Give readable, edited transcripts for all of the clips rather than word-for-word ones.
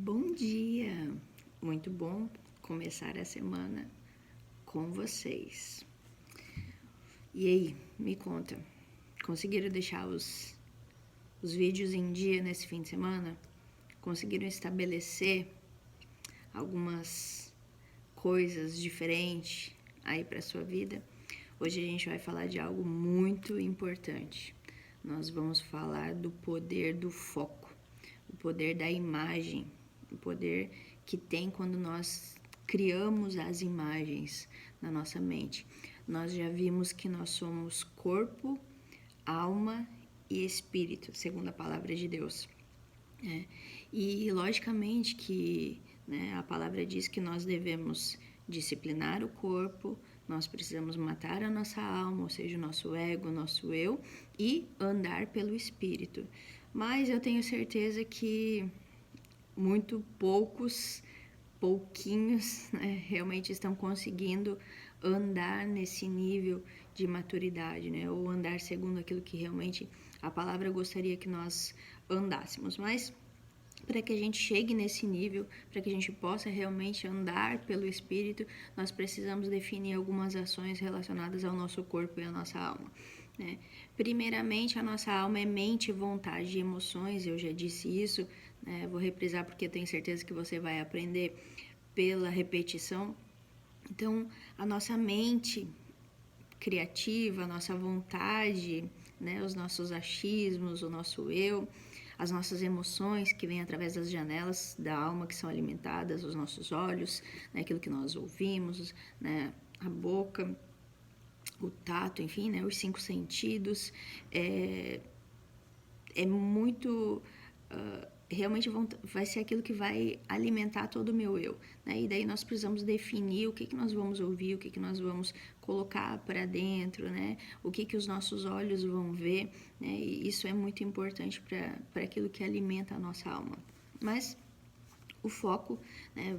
Bom dia! Muito bom começar a semana com vocês. E aí, me conta, conseguiram deixar os vídeos em dia nesse fim de semana? Conseguiram estabelecer algumas coisas diferentes aí para sua vida? Hoje a gente vai falar de algo muito importante. Nós vamos falar do poder do foco, o poder da imagem, o poder que tem quando nós criamos as imagens na nossa mente. Nós já vimos que nós somos corpo, alma e espírito, segundo a palavra de Deus. E logicamente que a palavra diz que nós devemos disciplinar o corpo, nós precisamos matar a nossa alma, ou seja, o nosso ego, o nosso eu, e andar pelo espírito. Mas eu tenho certeza que pouquinhos, realmente estão conseguindo andar nesse nível de maturidade, ou andar segundo aquilo que realmente a palavra gostaria que nós andássemos. Mas para que a gente chegue nesse nível, para que a gente possa realmente andar pelo Espírito, nós precisamos definir algumas ações relacionadas ao nosso corpo e à nossa alma. Primeiramente, a nossa alma é mente, vontade e emoções, eu já disse isso, vou reprisar porque eu tenho certeza que você vai aprender pela repetição. Então, a nossa mente criativa, a nossa vontade, os nossos achismos, o nosso eu, as nossas emoções que vêm através das janelas da alma que são alimentadas, os nossos olhos, aquilo que nós ouvimos, a boca, o tato, enfim, os 5 sentidos, é muito... realmente vai ser aquilo que vai alimentar todo o meu eu, E daí nós precisamos definir o que nós vamos ouvir, o que nós vamos colocar para dentro, O que os nossos olhos vão ver, E isso é muito importante para aquilo que alimenta a nossa alma. Mas o foco,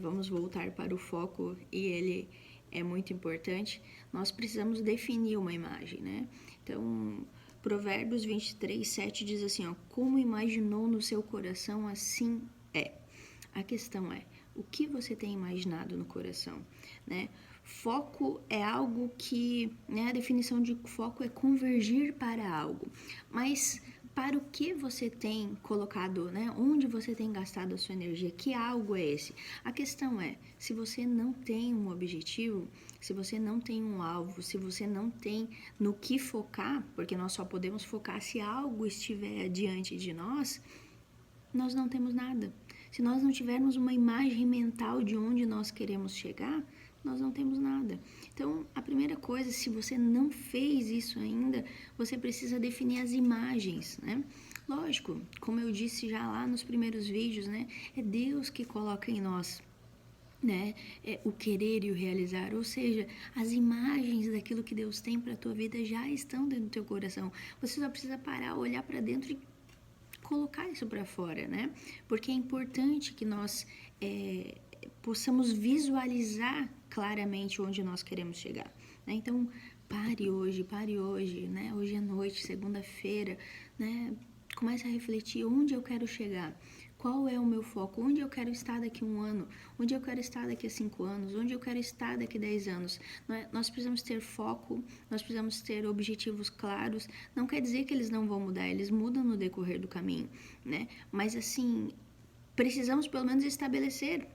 vamos voltar para o foco, e ele é muito importante. Nós precisamos definir uma imagem, Então, Provérbios 23, 7 diz assim, como imaginou no seu coração, assim é. A questão é, o que você tem imaginado no coração, Foco é algo que, a definição de foco é convergir para algo, mas para o que você tem colocado, onde você tem gastado a sua energia, que algo é esse? A questão é, se você não tem um objetivo, se você não tem um alvo, se você não tem no que focar, porque nós só podemos focar se algo estiver diante de nós não temos nada. Se nós não tivermos uma imagem mental de onde nós queremos chegar, nós não temos nada. Então, a primeira coisa, se você não fez isso ainda, você precisa definir as imagens, Lógico, como eu disse já lá nos primeiros vídeos, é Deus que coloca em nós, é o querer e o realizar, ou seja, as imagens daquilo que Deus tem para a tua vida já estão dentro do teu coração. Você só precisa parar, olhar para dentro e colocar isso para fora, Porque é importante que nós possamos visualizar claramente onde nós queremos chegar, Então, pare hoje, Hoje é noite, segunda-feira, Comece a refletir onde eu quero chegar. Qual é o meu foco? Onde eu quero estar daqui a 1 ano? Onde eu quero estar daqui a 5 anos? Onde eu quero estar daqui a 10 anos? Nós precisamos ter foco, nós precisamos ter objetivos claros. Não quer dizer que eles não vão mudar, eles mudam no decorrer do caminho, Mas, assim, precisamos pelo menos estabelecer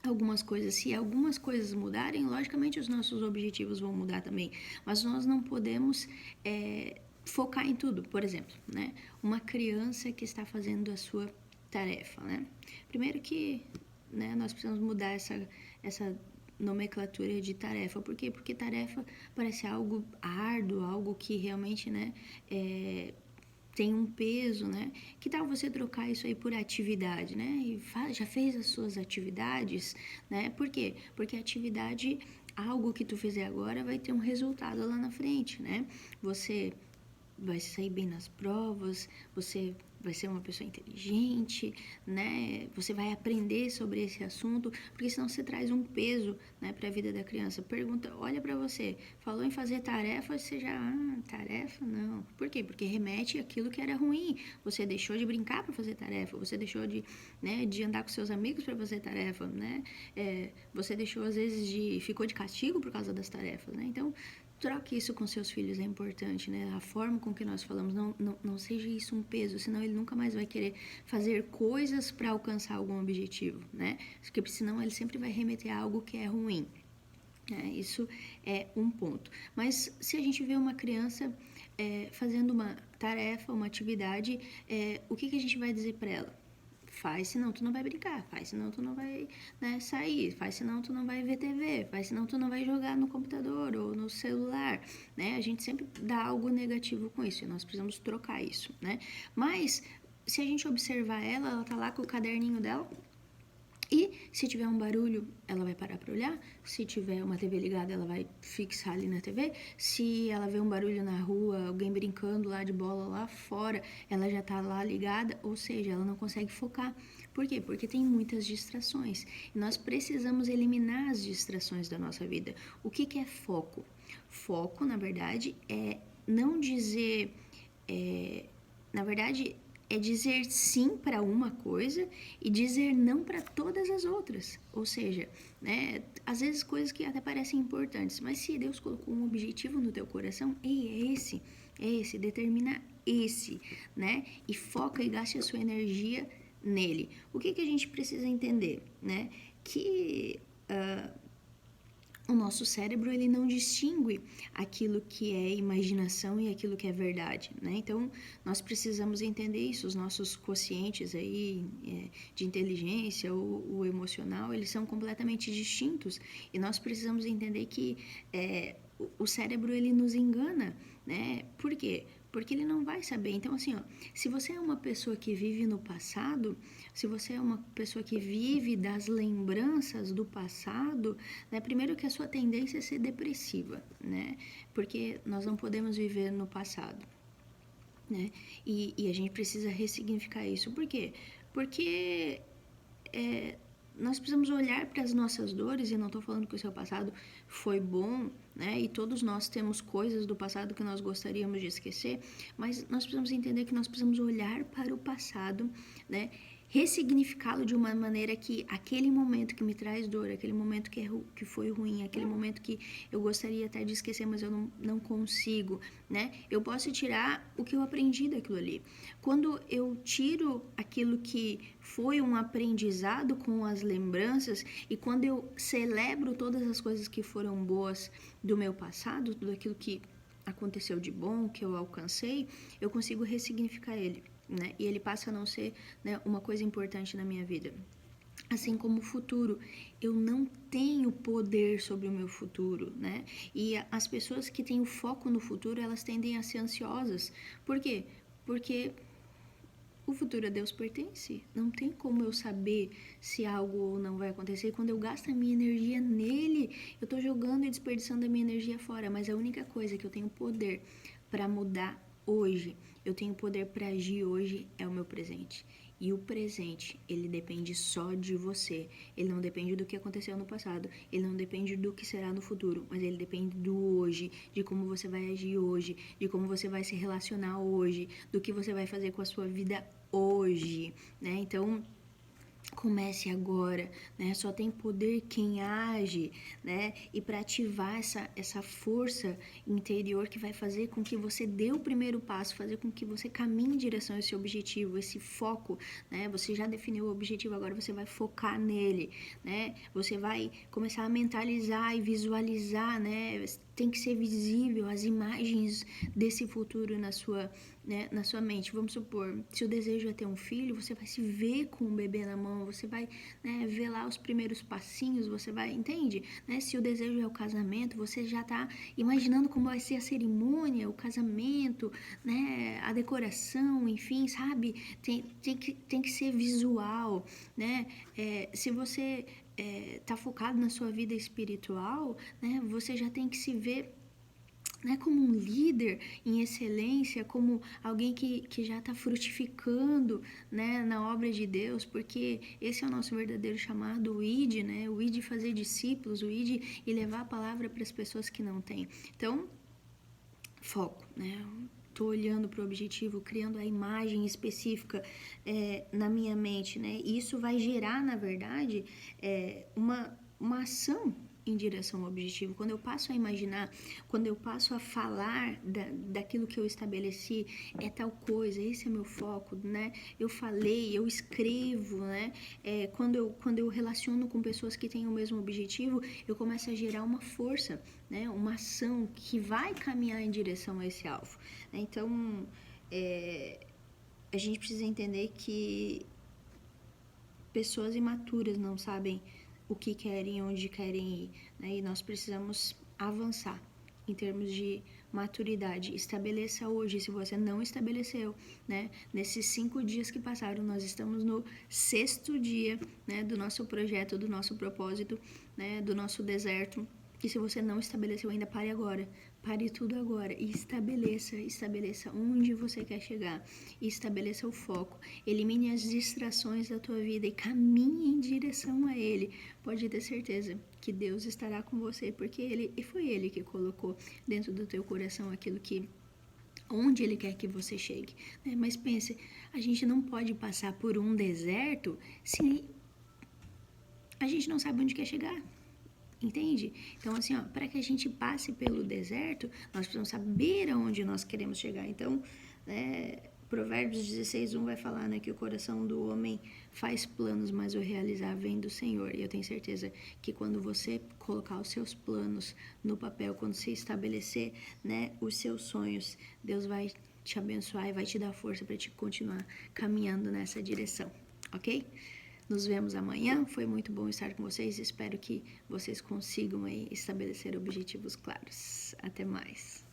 algumas coisas. Se algumas coisas mudarem, logicamente os nossos objetivos vão mudar também. Mas nós não podemos... focar em tudo. Por exemplo, uma criança que está fazendo a sua tarefa, Primeiro que, nós precisamos mudar essa nomenclatura de tarefa. Por quê? Porque tarefa parece algo árduo, algo que realmente, tem um peso, Que tal você trocar isso aí por atividade, E já fez as suas atividades, Por quê? Porque atividade, algo que tu fizer agora vai ter um resultado lá na frente, Você vai sair bem nas provas, você vai ser uma pessoa inteligente, né? Você vai aprender sobre esse assunto, porque senão você traz um peso, né, para a vida da criança. Pergunta, olha para você, falou em fazer tarefa, você já, tarefa não. Por quê? Porque remete àquilo que era ruim. Você deixou de brincar para fazer tarefa, você deixou de, né, de andar com seus amigos para fazer tarefa, né? Você deixou às vezes ficou de castigo por causa das tarefas, né? Então troque isso com seus filhos, é importante, né? A forma com que nós falamos, não seja isso um peso, senão ele nunca mais vai querer fazer coisas para alcançar algum objetivo, né? Porque senão ele sempre vai remeter a algo que é ruim. Isso é um ponto. Mas se a gente vê uma criança fazendo uma tarefa, uma atividade, o que a gente vai dizer para ela? Faz, senão tu não vai brincar, faz, senão tu não vai, né, sair, faz, senão tu não vai ver TV, faz, senão tu não vai jogar no computador ou no celular, né? A gente sempre dá algo negativo com isso e nós precisamos trocar isso, né? Mas, se a gente observar ela tá lá com o caderninho dela, e se tiver um barulho, ela vai parar para olhar. Se tiver uma TV ligada, ela vai fixar ali na TV. Se ela vê um barulho na rua, alguém brincando lá de bola lá fora, ela já tá lá ligada, ou seja, ela não consegue focar. Por quê? Porque tem muitas distrações. E nós precisamos eliminar as distrações da nossa vida. O que é foco? Foco, na verdade, é não dizer... na verdade, é dizer sim para uma coisa e dizer não para todas as outras. Ou seja, né, às vezes coisas que até parecem importantes, mas se Deus colocou um objetivo no teu coração, é esse, determina esse, né? E foca e gaste a sua energia nele. O que a gente precisa entender, né? Que o nosso cérebro, ele não distingue aquilo que é imaginação e aquilo que é verdade, né? Então, nós precisamos entender isso. Os nossos quocientes aí de inteligência, o emocional, eles são completamente distintos e nós precisamos entender que o cérebro, ele nos engana, né? Por quê? Porque ele não vai saber. Então, assim, ó, se você é uma pessoa que vive no passado, se você é uma pessoa que vive das lembranças do passado, né, primeiro que a sua tendência é ser depressiva, né? Porque nós não podemos viver no passado, né? E a gente precisa ressignificar isso. Por quê? Porque nós precisamos olhar para as nossas dores, e não estou falando que o seu passado foi bom, né? E todos nós temos coisas do passado que nós gostaríamos de esquecer, mas nós precisamos entender que nós precisamos olhar para o passado, né? Ressignificá-lo de uma maneira que aquele momento que me traz dor, aquele momento que foi ruim, aquele momento que eu gostaria até de esquecer, mas eu não consigo, né? Eu posso tirar o que eu aprendi daquilo ali. Quando eu tiro aquilo que foi um aprendizado com as lembranças e quando eu celebro todas as coisas que foram boas do meu passado, tudo aquilo que aconteceu de bom, que eu alcancei, eu consigo ressignificar ele, né? E ele passa a não ser, né, uma coisa importante na minha vida. Assim como o futuro, eu não tenho poder sobre o meu futuro, né? E as pessoas que têm o foco no futuro, elas tendem a ser ansiosas. Por quê? Porque o futuro a Deus pertence. Não tem como eu saber se algo ou não vai acontecer. Quando eu gasto a minha energia nele, eu tô jogando e desperdiçando a minha energia fora. Mas a única coisa que eu tenho poder para mudar hoje, eu tenho poder para agir hoje, é o meu presente. E o presente, ele depende só de você. Ele não depende do que aconteceu no passado. Ele não depende do que será no futuro. Mas ele depende do hoje, de como você vai agir hoje, de como você vai se relacionar hoje, do que você vai fazer com a sua vida hoje, né? Então, comece agora, né? Só tem poder quem age, né? E para ativar essa força interior que vai fazer com que você dê o primeiro passo, fazer com que você caminhe em direção a esse objetivo, esse foco, né? Você já definiu o objetivo, agora você vai focar nele, né? Você vai começar a mentalizar e visualizar, né? Tem que ser visível as imagens desse futuro na sua mente. Vamos supor, se o desejo é ter um filho, você vai se ver com um bebê na mão, você vai, né, ver lá os primeiros passinhos, você vai, entende? Né? Se o desejo é o casamento, você já está imaginando como vai ser a cerimônia, o casamento, né, a decoração, enfim, sabe? Tem que ser visual, né? Se você tá focado na sua vida espiritual, né, você já tem que se ver né, como um líder em excelência, como alguém que já está frutificando, né, na obra de Deus, porque esse é o nosso verdadeiro chamado, o ID, né, o ID fazer discípulos, o ID e levar a palavra para as pessoas que não têm. Então, foco, né? Tô olhando para o objetivo, criando a imagem específica na minha mente, né? E isso vai gerar, na verdade, uma ação em direção ao objetivo. Quando eu passo a imaginar, quando eu passo a falar daquilo que eu estabeleci, é tal coisa, esse é meu foco, né? Eu falei, eu escrevo, né? Quando eu relaciono com pessoas que têm o mesmo objetivo, eu começo a gerar uma força, né? Uma ação que vai caminhar em direção a esse alvo. Então, a gente precisa entender que pessoas imaturas não sabem o que querem, onde querem ir, né? E nós precisamos avançar em termos de maturidade. Estabeleça hoje, se você não estabeleceu, né? Nesses 5 dias que passaram, nós estamos no 6º dia, né? Do nosso projeto, do nosso propósito, né? Do nosso deserto. E se você não estabeleceu ainda, pare agora. Pare tudo agora e estabeleça onde você quer chegar. E estabeleça o foco. Elimine as distrações da tua vida e caminhe em direção a Ele. Pode ter certeza que Deus estará com você, porque foi Ele que colocou dentro do teu coração aquilo que onde Ele quer que você chegue, né? Mas pense, a gente não pode passar por um deserto se a gente não sabe onde quer chegar. Entende? Então, assim, ó, para que a gente passe pelo deserto, nós precisamos saber aonde nós queremos chegar. Então, Provérbios 16:1 vai falar, né, que o coração do homem faz planos, mas o realizar vem do Senhor. E eu tenho certeza que quando você colocar os seus planos no papel, quando você estabelecer, né, os seus sonhos, Deus vai te abençoar e vai te dar força para te continuar caminhando nessa direção, ok? Nos vemos amanhã. Foi muito bom estar com vocês. Espero que vocês consigam aí estabelecer objetivos claros. Até mais.